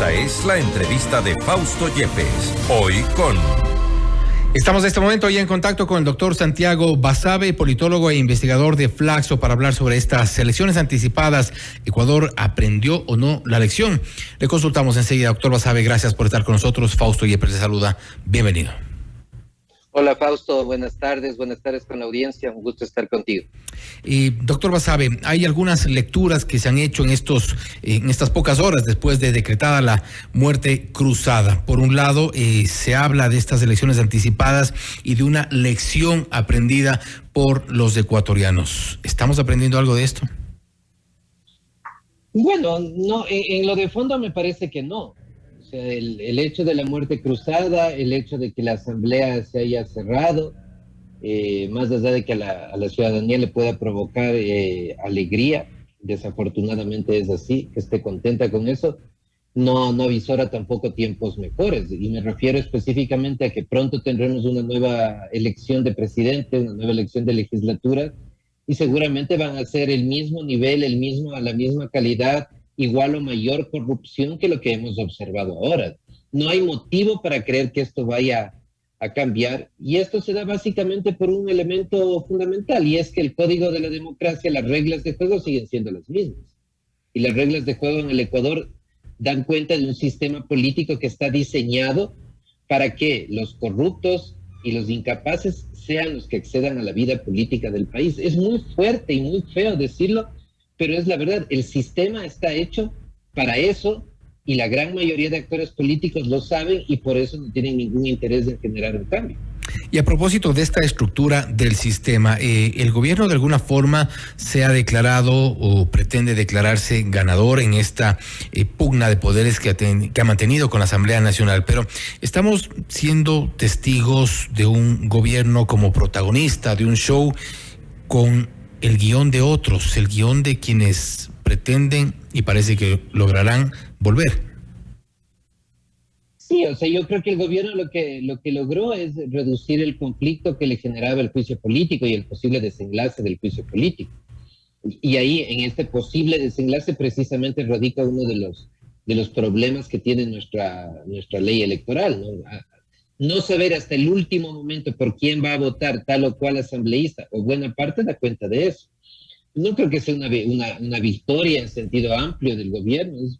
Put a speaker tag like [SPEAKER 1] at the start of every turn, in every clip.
[SPEAKER 1] Esta es la entrevista de Fausto Yepes. Hoy con...
[SPEAKER 2] Estamos en este momento ya en contacto con el doctor Santiago Basabe, politólogo e investigador de Flaxo, para hablar sobre estas elecciones anticipadas. ¿Ecuador aprendió o no la lección? Le consultamos enseguida. Doctor Basabe, gracias por estar con nosotros. Fausto Yepes le saluda. Bienvenido.
[SPEAKER 3] Hola Fausto, buenas tardes con la audiencia, un gusto estar contigo.
[SPEAKER 2] Doctor Basabe, hay algunas lecturas que se han hecho en estas pocas horas después de decretada la muerte cruzada. Por un lado, se habla de estas elecciones anticipadas y de una lección aprendida por los ecuatorianos. ¿Estamos aprendiendo algo de esto?
[SPEAKER 3] Bueno, no, en lo de fondo me parece que no. O sea, el hecho de la muerte cruzada, el hecho de que la asamblea se haya cerrado, más allá de que a la ciudadanía le pueda provocar alegría, desafortunadamente es así, que esté contenta con eso, no avisora tampoco tiempos mejores. Y me refiero específicamente a que pronto tendremos una nueva elección de presidente, una nueva elección de legislatura, y seguramente van a ser el mismo nivel, a la misma calidad, igual o mayor corrupción que lo que hemos observado ahora. No hay motivo para creer que esto vaya a cambiar, y esto se da básicamente por un elemento fundamental, y es que el código de la democracia, las reglas de juego siguen siendo las mismas. Y las reglas de juego en el Ecuador dan cuenta de un sistema político que está diseñado para que los corruptos y los incapaces sean los que accedan a la vida política del país. Es muy fuerte y muy feo decirlo, pero es la verdad. El sistema está hecho para eso, y la gran mayoría de actores políticos lo saben, y por eso no tienen ningún interés en generar un cambio.
[SPEAKER 2] Y a propósito de esta estructura del sistema, ¿el gobierno de alguna forma se ha declarado o pretende declararse ganador en esta pugna de poderes que ha mantenido con la Asamblea Nacional? Pero estamos siendo testigos de un gobierno como protagonista de un show con el guión de otros, el guión de quienes pretenden y parece que lograrán volver.
[SPEAKER 3] Sí, o sea, yo creo que el gobierno lo que logró es reducir el conflicto que le generaba el juicio político y el posible desenlace del juicio político. Y ahí, en este posible desenlace, precisamente radica uno de los problemas que tiene nuestra ley electoral, ¿no? No saber hasta el último momento por quién va a votar tal o cual asambleísta, o buena parte da cuenta de eso. No creo que sea una victoria en sentido amplio del gobierno. Es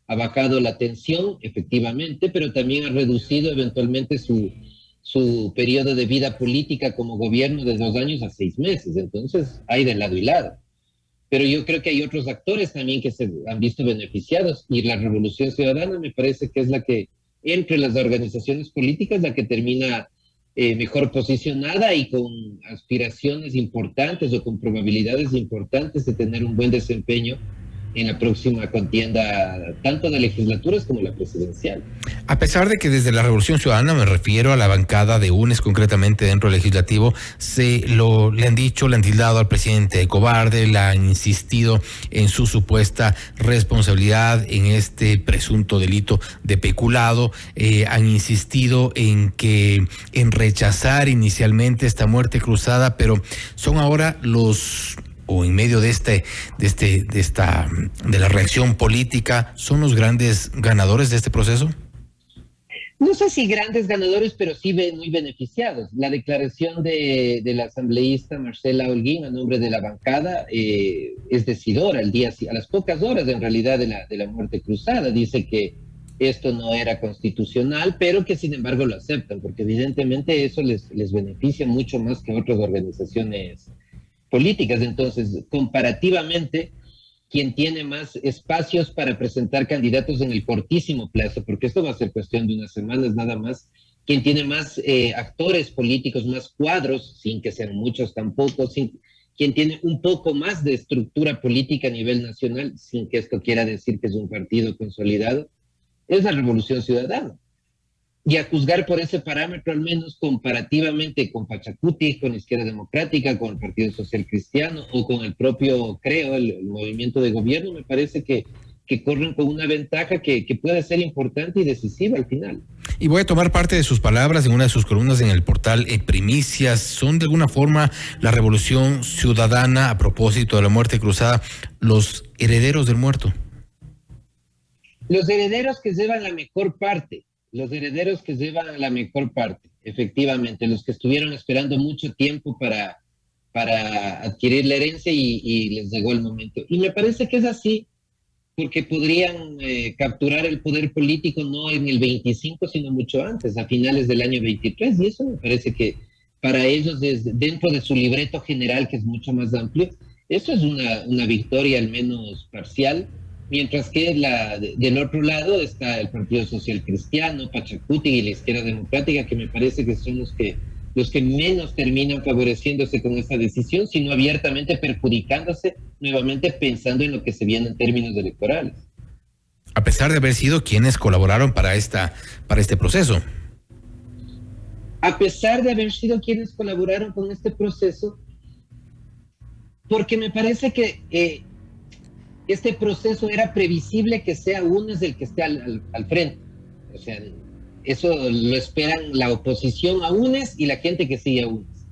[SPEAKER 3] ha bajado la tensión, efectivamente, pero también ha reducido eventualmente su periodo de vida política como gobierno de 2 años a 6 meses. Entonces, hay de lado y lado. Pero yo creo que hay otros actores también que se han visto beneficiados, y la Revolución Ciudadana me parece que es la que, entre las organizaciones políticas, la que termina mejor posicionada y con aspiraciones importantes o con probabilidades importantes de tener un buen desempeño en la próxima contienda, tanto de legislaturas como la presidencial.
[SPEAKER 2] A pesar de que desde la Revolución Ciudadana, me refiero a la bancada de UNES concretamente dentro del legislativo, le han tildado al presidente de cobarde, le han insistido en su supuesta responsabilidad en este presunto delito de peculado, han insistido en rechazar inicialmente esta muerte cruzada, pero son ahora o en medio de la reacción política, ¿son los grandes ganadores de este proceso?
[SPEAKER 3] No sé si grandes ganadores, pero sí muy beneficiados. La declaración de la asambleísta Marcela Holguín a nombre de la bancada es decidora a las pocas horas en realidad de la muerte cruzada. Dice que esto no era constitucional, pero que sin embargo lo aceptan, porque evidentemente eso les beneficia mucho más que otras organizaciones políticas. Entonces, comparativamente, quien tiene más espacios para presentar candidatos en el cortísimo plazo, porque esto va a ser cuestión de unas semanas nada más, quien tiene más actores políticos, más cuadros, sin que sean muchos tampoco, quien tiene un poco más de estructura política a nivel nacional, sin que esto quiera decir que es un partido consolidado, es la Revolución Ciudadana. Y a juzgar por ese parámetro, al menos comparativamente con Pachacuti, con Izquierda Democrática, con el Partido Social Cristiano o con el propio CREO, el movimiento de gobierno, me parece que corren con una ventaja que puede ser importante y decisiva al final.
[SPEAKER 2] Y voy a tomar parte de sus palabras en una de sus columnas en el portal Primicias. ¿Son de alguna forma la Revolución Ciudadana, a propósito de la muerte cruzada, los herederos del muerto?
[SPEAKER 3] Los herederos que llevan la mejor parte, efectivamente, los que estuvieron esperando mucho tiempo para adquirir la herencia y les llegó el momento. Y me parece que es así, porque podrían capturar el poder político no en el 25, sino mucho antes, a finales del año 23, y eso me parece que para ellos, dentro de su libreto general, que es mucho más amplio, eso es una victoria al menos parcial, mientras que del otro lado está el Partido Social Cristiano, Pachacuti y la Izquierda Democrática, que me parece que son los que menos terminan favoreciéndose con esta decisión, sino abiertamente perjudicándose, nuevamente pensando en lo que se viene en términos electorales.
[SPEAKER 2] A pesar de haber sido quienes colaboraron para este proceso.
[SPEAKER 3] A pesar de haber sido quienes colaboraron con este proceso, porque me parece que este proceso era previsible que sea UNES el que esté al frente. O sea, eso lo esperan la oposición a UNES y la gente que sigue a UNES.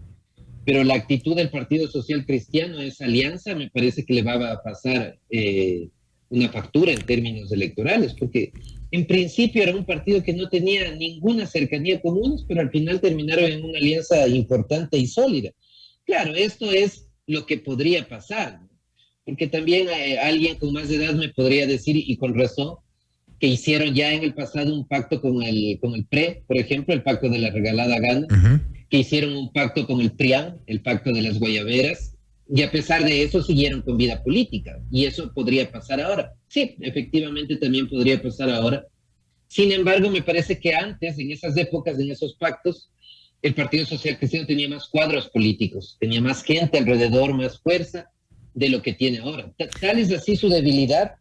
[SPEAKER 3] Pero la actitud del Partido Social Cristiano, esa alianza, me parece que le va a pasar una factura en términos electorales, porque en principio era un partido que no tenía ninguna cercanía con UNES, pero al final terminaron en una alianza importante y sólida. Claro, esto es lo que podría pasar, ¿no? Porque también alguien con más edad me podría decir, y con razón, que hicieron ya en el pasado un pacto con el PRE, por ejemplo, el pacto de la regalada gana, que hicieron un pacto con el PRIAN, el pacto de las guayaberas, y a pesar de eso siguieron con vida política, y eso podría pasar ahora. Sí, efectivamente también podría pasar ahora. Sin embargo, me parece que antes, en esas épocas, en esos pactos, el Partido Social Cristiano tenía más cuadros políticos, tenía más gente alrededor, más fuerza de lo que tiene ahora. Tal es así su debilidad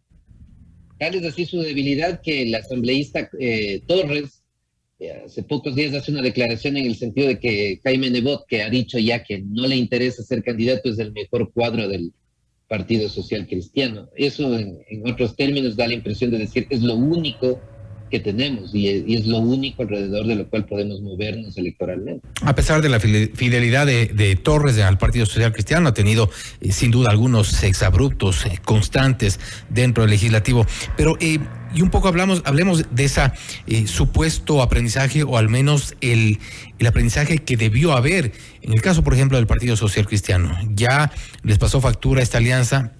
[SPEAKER 3] que el asambleísta Torres hace pocos días hace una declaración en el sentido de que Jaime Nebot, que ha dicho ya que no le interesa ser candidato, es el mejor cuadro del Partido Social Cristiano. Eso en otros términos da la impresión de decir es lo único que tenemos y es lo único alrededor de lo cual podemos movernos electoralmente.
[SPEAKER 2] A pesar de la fidelidad de Torres al Partido Social Cristiano, ha tenido sin duda algunos exabruptos constantes dentro del legislativo, pero y un poco hablemos de ese supuesto aprendizaje, o al menos el aprendizaje que debió haber en el caso, por ejemplo, del Partido Social Cristiano. Ya les pasó factura esta alianza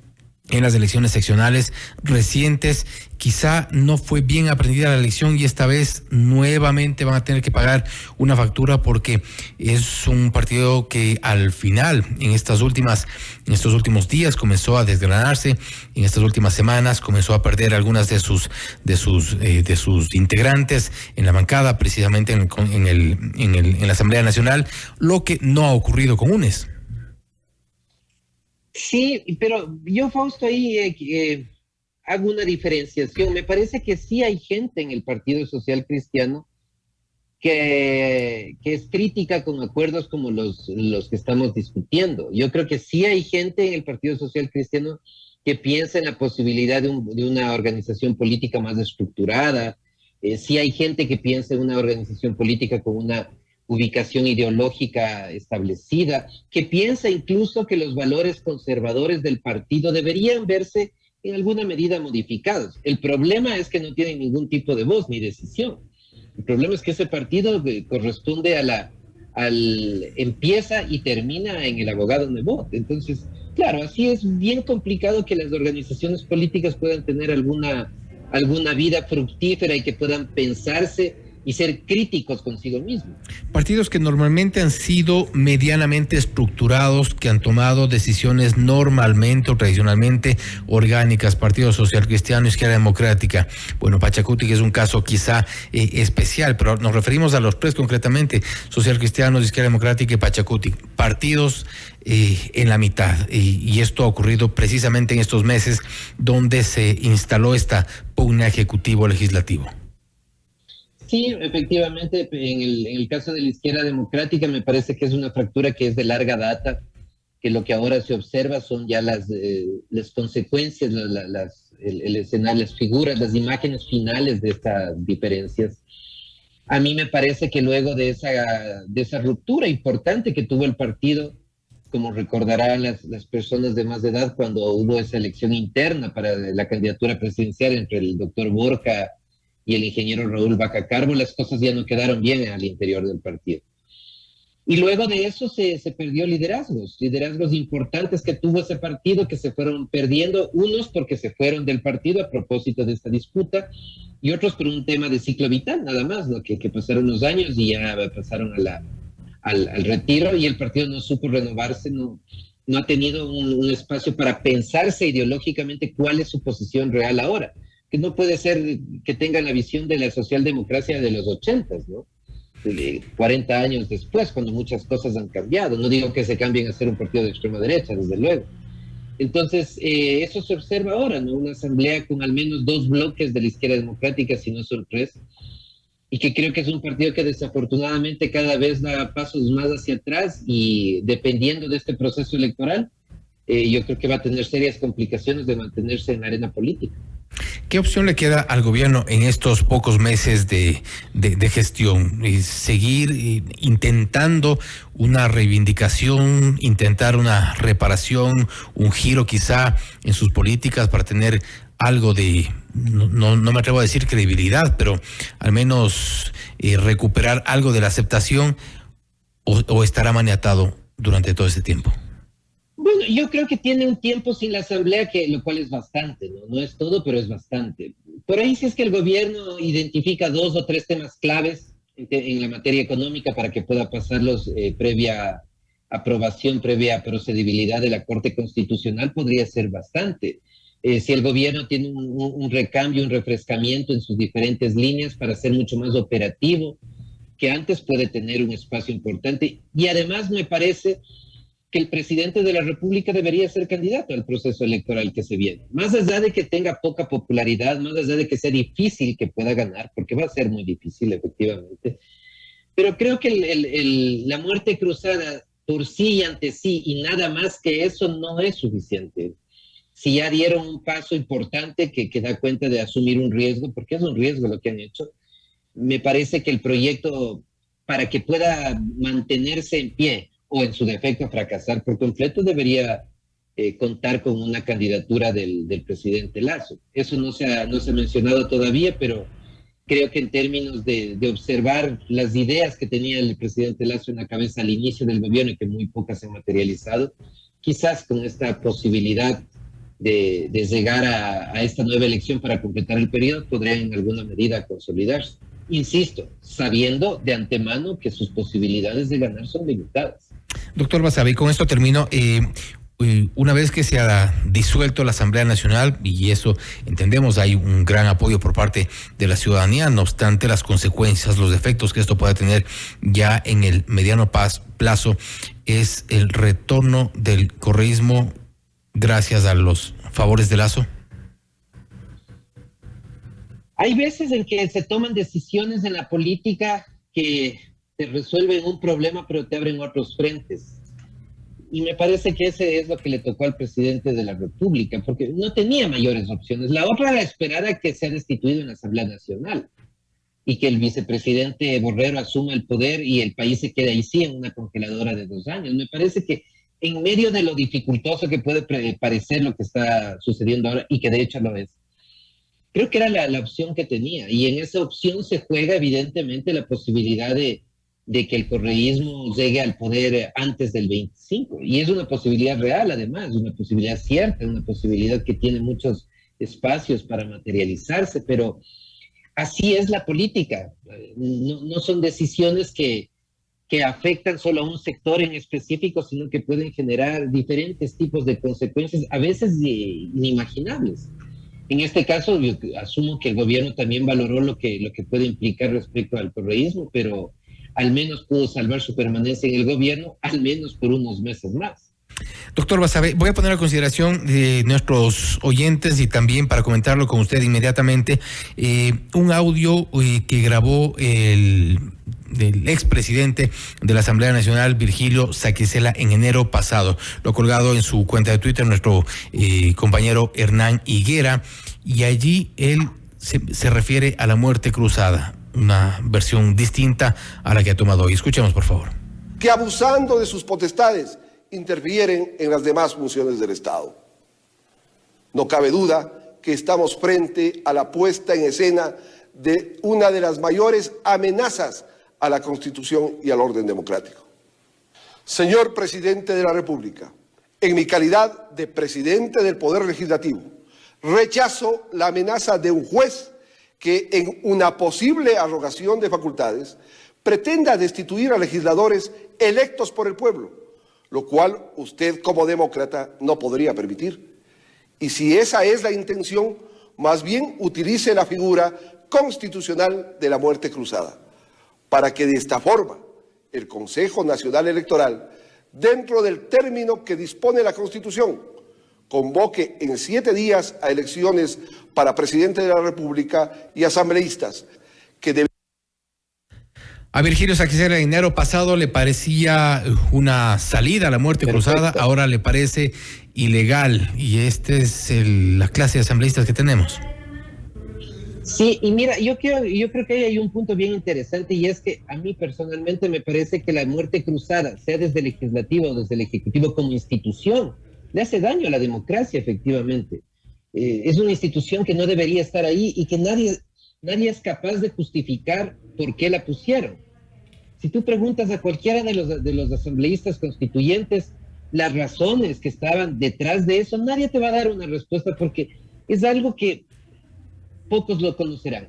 [SPEAKER 2] en las elecciones seccionales recientes. Quizá no fue bien aprendida la lección y esta vez nuevamente van a tener que pagar una factura, porque es un partido que al final, en estos últimos días, comenzó a desgranarse, en estas últimas semanas comenzó a perder algunas de sus integrantes en la bancada, precisamente en la Asamblea Nacional, lo que no ha ocurrido con UNES.
[SPEAKER 3] Sí, pero yo, Fausto, ahí hago una diferenciación. Me parece que sí hay gente en el Partido Social Cristiano que es crítica con acuerdos como los que estamos discutiendo. Yo creo que sí hay gente en el Partido Social Cristiano que piensa en la posibilidad de una organización política más estructurada. Sí hay gente que piensa en una organización política con una ubicación ideológica establecida, que piensa incluso que los valores conservadores del partido deberían verse en alguna medida modificados. El problema es que no tienen ningún tipo de voz ni decisión. El problema es que ese partido corresponde empieza y termina en el abogado Nebot. Entonces, claro, así es bien complicado que las organizaciones políticas puedan tener alguna vida fructífera y que puedan pensarse y ser críticos consigo mismos.
[SPEAKER 2] Partidos que normalmente han sido medianamente estructurados, que han tomado decisiones normalmente o tradicionalmente orgánicas, Partido Social Cristiano, Izquierda Democrática. Bueno, Pachacuti, que es un caso quizá especial, pero nos referimos a los tres concretamente: Social Cristiano, Izquierda Democrática y Pachacuti. Partidos en la mitad, y esto ha ocurrido precisamente en estos meses donde se instaló esta pugna ejecutivo-legislativo.
[SPEAKER 3] Sí, efectivamente, en el caso de la Izquierda Democrática me parece que es una fractura que es de larga data, que lo que ahora se observa son ya las consecuencias, el escenario, las figuras, las imágenes finales de estas diferencias. A mí me parece que luego de esa ruptura importante que tuvo el partido como recordarán las personas de más edad, cuando hubo esa elección interna para la candidatura presidencial entre el doctor Borja y el ingeniero Raúl Vaca Carbo, las cosas ya no quedaron bien al interior del partido. Y luego de eso se perdió liderazgos importantes que tuvo ese partido, que se fueron perdiendo, unos porque se fueron del partido a propósito de esta disputa, y otros por un tema de ciclo vital, nada más, ¿no? Que pasaron los años y ya pasaron al retiro, y el partido no supo renovarse, no ha tenido un espacio para pensarse ideológicamente cuál es su posición real ahora, que no puede ser que tenga la visión de la socialdemocracia de los 80s, ¿no? 40 años después, cuando muchas cosas han cambiado. No digo que se cambien a ser un partido de extrema derecha, desde luego. Entonces, eso se observa ahora, ¿no? Una asamblea con al menos 2 bloques de la izquierda democrática, si no son 3, y que creo que es un partido que desafortunadamente cada vez da pasos más hacia atrás, y dependiendo de este proceso electoral, yo creo que va a tener serias complicaciones de mantenerse en la arena política.
[SPEAKER 2] ¿Qué opción le queda al gobierno en estos pocos meses de gestión? ¿Seguir intentando una reivindicación, intentar una reparación, un giro quizá en sus políticas para tener algo de, no me atrevo a decir credibilidad, pero al menos recuperar algo de la aceptación, o estará maniatado durante todo ese tiempo?
[SPEAKER 3] Bueno, yo creo que tiene un tiempo sin la asamblea, lo cual es bastante, ¿no? No es todo, pero es bastante. Por ahí, si es que el gobierno identifica 2 o 3 temas claves en la materia económica para que pueda pasarlos previa aprobación, previa procedibilidad de la Corte Constitucional, podría ser bastante. Si el gobierno tiene un recambio, un refrescamiento en sus diferentes líneas para ser mucho más operativo, que antes, puede tener un espacio importante. Y además me parece que el presidente de la República debería ser candidato al proceso electoral que se viene. Más allá de que tenga poca popularidad, más allá de que sea difícil que pueda ganar, porque va a ser muy difícil, efectivamente, pero creo que la muerte cruzada por sí y ante sí, y nada más que eso, no es suficiente. Si ya dieron un paso importante que da cuenta de asumir un riesgo, porque es un riesgo lo que han hecho, me parece que el proyecto, para que pueda mantenerse en pie, o en su defecto fracasar por completo, debería contar con una candidatura del presidente Lasso. Eso no se ha mencionado todavía, pero creo que en términos de observar las ideas que tenía el presidente Lasso en la cabeza al inicio del gobierno, y que muy pocas se han materializado, quizás con esta posibilidad de llegar a esta nueva elección para completar el periodo, podría en alguna medida consolidarse. Insisto, sabiendo de antemano que sus posibilidades de ganar son limitadas.
[SPEAKER 2] Doctor Basabe, con esto termino. Una vez que se ha disuelto la Asamblea Nacional, y eso entendemos, hay un gran apoyo por parte de la ciudadanía, no obstante las consecuencias, los efectos que esto pueda tener ya en el mediano plazo, es el retorno del correísmo gracias a los favores de Lasso.
[SPEAKER 3] Hay veces en que se toman decisiones en la política que te resuelven un problema, pero te abren otros frentes. Y me parece que ese es lo que le tocó al presidente de la República, porque no tenía mayores opciones. La otra era esperar a que sea destituido en la Asamblea Nacional y que el vicepresidente Borrero asuma el poder y el país se quede ahí sí en una congeladora de 2 años. Me parece que en medio de lo dificultoso que puede parecer lo que está sucediendo ahora, y que de hecho lo es, creo que era la opción que tenía. Y en esa opción se juega evidentemente la posibilidad de que el correísmo llegue al poder antes del 25. Y es una posibilidad real, además, una posibilidad cierta, una posibilidad que tiene muchos espacios para materializarse, pero así es la política. No son decisiones que afectan solo a un sector en específico, sino que pueden generar diferentes tipos de consecuencias, a veces inimaginables. En este caso, yo asumo que el gobierno también valoró lo que puede implicar respecto al correísmo, pero al menos pudo salvar su permanencia en el gobierno, al menos por unos meses más.
[SPEAKER 2] Doctor Basabe, voy a poner a consideración de nuestros oyentes y también para comentarlo con usted inmediatamente, un audio que grabó del expresidente de la Asamblea Nacional, Virgilio Saquicela, en enero pasado. Lo ha colgado en su cuenta de Twitter nuestro compañero Hernán Higuera, y allí él se refiere a la muerte cruzada, una versión distinta a la que ha tomado hoy. Escuchemos, por favor.
[SPEAKER 4] Que abusando de sus potestades interfieren en las demás funciones del Estado. No cabe duda que estamos frente a la puesta en escena de una de las mayores amenazas a la Constitución y al orden democrático. Señor Presidente de la República, en mi calidad de Presidente del Poder Legislativo, rechazo la amenaza de un juez que en una posible arrogación de facultades pretenda destituir a legisladores electos por el pueblo, lo cual usted como demócrata no podría permitir. Y si esa es la intención, más bien utilice la figura constitucional de la muerte cruzada, para que de esta forma el Consejo Nacional Electoral, dentro del término que dispone la Constitución, convoque en 7 días a elecciones para Presidente de la República y asambleístas, que deben...
[SPEAKER 2] A Virgilio Saquicela, en enero pasado le parecía una salida a la muerte cruzada, ahora le parece ilegal, y esta es la clase de asambleístas que tenemos.
[SPEAKER 3] Sí, y mira, yo creo que ahí hay un punto bien interesante, y es que a mí personalmente me parece que la muerte cruzada, sea desde el legislativo o desde el ejecutivo como institución, le hace daño a la democracia, efectivamente. Es una institución que no debería estar ahí y que nadie es capaz de justificar por qué la pusieron. Si tú preguntas a cualquiera de los asambleístas constituyentes las razones que estaban detrás de eso, nadie te va a dar una respuesta, porque es algo que pocos lo conocerán.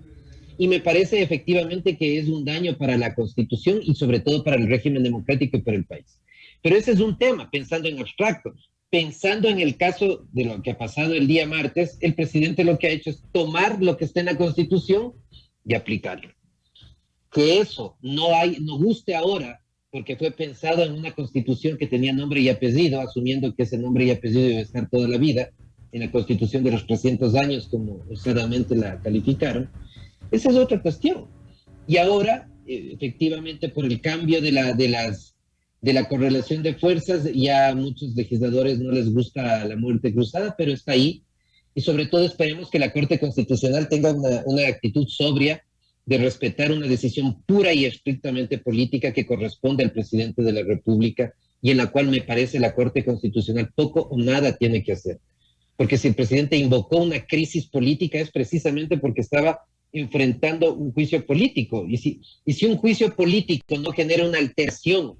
[SPEAKER 3] Y me parece efectivamente que es un daño para la Constitución y sobre todo para el régimen democrático y para el país. Pero ese es un tema, pensando en abstracto. Pensando en el caso de lo que ha pasado el día martes, el presidente lo que ha hecho es tomar lo que está en la Constitución y aplicarlo. Que eso no guste ahora, porque fue pensado en una Constitución que tenía nombre y apellido, asumiendo que ese nombre y apellido iba a estar toda la vida, en la Constitución de los 300 años, como usadamente la calificaron. Esa es otra cuestión. Y ahora, efectivamente, por el cambio de la correlación de fuerzas, ya a muchos legisladores no les gusta la muerte cruzada, pero está ahí. Y sobre todo esperemos que la Corte Constitucional tenga una actitud sobria de respetar una decisión pura y estrictamente política que corresponde al presidente de la República, y en la cual me parece la Corte Constitucional poco o nada tiene que hacer. Porque si el presidente invocó una crisis política es precisamente porque estaba enfrentando un juicio político. Y si un juicio político no genera una alteración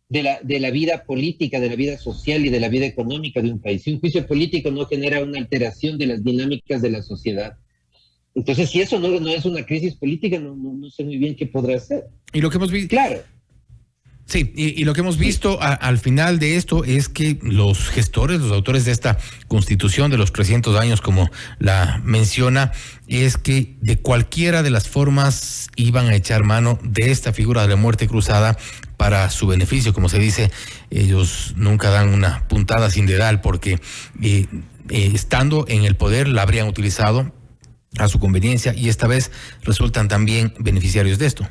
[SPEAKER 3] de la vida política, de la vida social y de la vida económica de un país, si un juicio político no genera una alteración de las dinámicas de la sociedad, entonces si eso no es una crisis política, no sé muy bien qué podrá hacer.
[SPEAKER 2] Y lo que hemos visto...
[SPEAKER 3] Claro.
[SPEAKER 2] Sí, y lo que hemos visto al final de esto es que los gestores, los autores de esta Constitución de los 300 años, como la menciona, es que de cualquiera de las formas iban a echar mano de esta figura de la muerte cruzada para su beneficio. Como se dice, ellos nunca dan una puntada sin dedal, porque estando en el poder la habrían utilizado a su conveniencia, y esta vez resultan también beneficiarios de esto.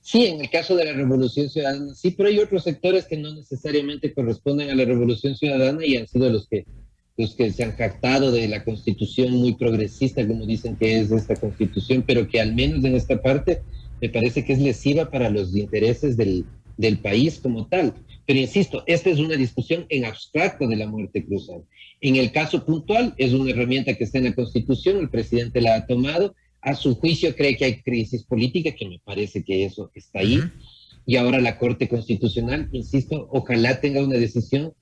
[SPEAKER 3] Sí, en el caso de la Revolución Ciudadana, sí, pero hay otros sectores que no necesariamente corresponden a la Revolución Ciudadana y han sido los que se han jactado de la Constitución muy progresista, como dicen que es esta Constitución, pero que al menos en esta parte me parece que es lesiva para los intereses del país como tal. Pero insisto, esta es una discusión en abstracto de la muerte cruzada. En el caso puntual, es una herramienta que está en la Constitución, el presidente la ha tomado. A su juicio cree que hay crisis política, que me parece que eso está ahí. Y ahora la Corte Constitucional, insisto, ojalá tenga una decisión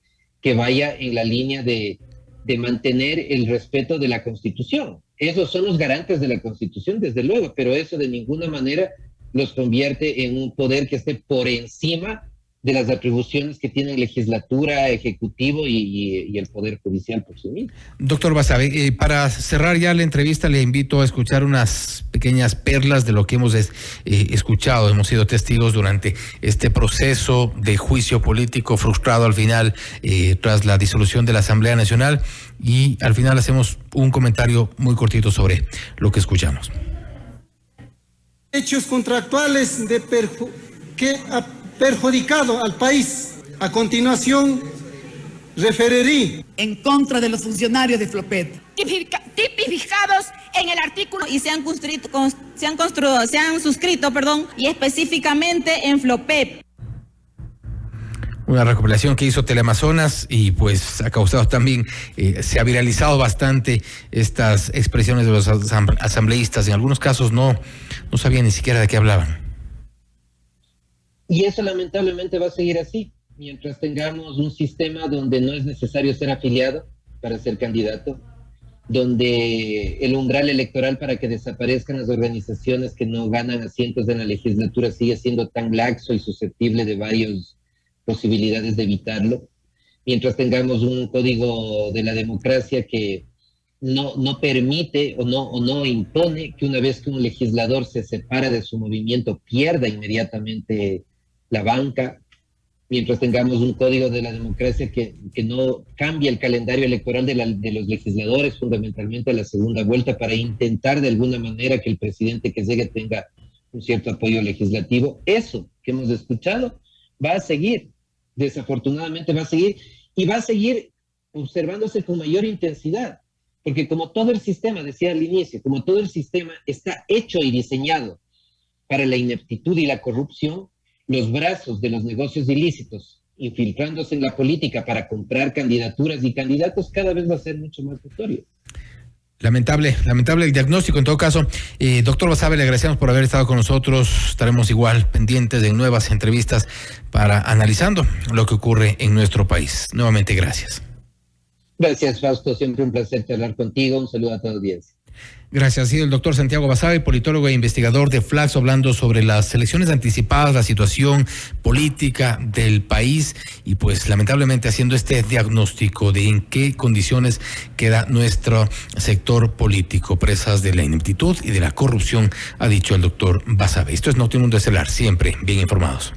[SPEAKER 3] que vaya en la línea de mantener el respeto de la Constitución. Esos son los garantes de la Constitución, desde luego, pero eso de ninguna manera los convierte en un poder que esté por encima de las atribuciones que tienen legislatura, ejecutivo y el Poder Judicial por sí mismo.
[SPEAKER 2] Doctor Basabe, para cerrar ya la entrevista, le invito a escuchar unas pequeñas perlas de lo que hemos escuchado. Hemos sido testigos durante este proceso de juicio político frustrado al final, tras la disolución de la Asamblea Nacional, y al final hacemos un comentario muy cortito sobre lo que escuchamos.
[SPEAKER 5] Hechos contractuales que ha perjudicado al país. A continuación, referiré
[SPEAKER 6] en contra de los funcionarios de Flopet,
[SPEAKER 7] tipificados en el artículo y se han suscrito, y específicamente en Flopep.
[SPEAKER 2] Una recopilación que hizo Teleamazonas y pues ha causado también, se ha viralizado bastante estas expresiones de los asambleístas. En algunos casos no sabían ni siquiera de qué hablaban.
[SPEAKER 3] Y eso lamentablemente va a seguir así, mientras tengamos un sistema donde no es necesario ser afiliado para ser candidato, donde el umbral electoral para que desaparezcan las organizaciones que no ganan asientos en la legislatura sigue siendo tan laxo y susceptible de varias posibilidades de evitarlo, mientras tengamos un código de la democracia que no permite o no impone que una vez que un legislador se separa de su movimiento pierda inmediatamente la banca, mientras tengamos un código de la democracia que no cambia el calendario electoral de los legisladores, fundamentalmente a la segunda vuelta, para intentar de alguna manera que el presidente que llegue tenga un cierto apoyo legislativo. Eso que hemos escuchado va a seguir, desafortunadamente va a seguir, y va a seguir observándose con mayor intensidad, porque como todo el sistema, decía al inicio, como todo el sistema está hecho y diseñado para la ineptitud y la corrupción, los brazos de los negocios ilícitos infiltrándose en la política para comprar candidaturas y candidatos cada vez va a ser mucho más notorio.
[SPEAKER 2] Lamentable el diagnóstico. En todo caso, doctor Basabe, le agradecemos por haber estado con nosotros. Estaremos igual pendientes de nuevas entrevistas para analizando lo que ocurre en nuestro país. Nuevamente, gracias.
[SPEAKER 3] Gracias, Fausto. Siempre un placer hablar contigo. Un saludo a toda la audiencia.
[SPEAKER 2] Gracias. Ha sido el doctor Santiago Basabe, politólogo e investigador de Flaxo, hablando sobre las elecciones anticipadas, la situación política del país y pues lamentablemente haciendo este diagnóstico de en qué condiciones queda nuestro sector político, presas de la ineptitud y de la corrupción, ha dicho el doctor Basabe. Esto es Notimundo Estelar, siempre bien informados.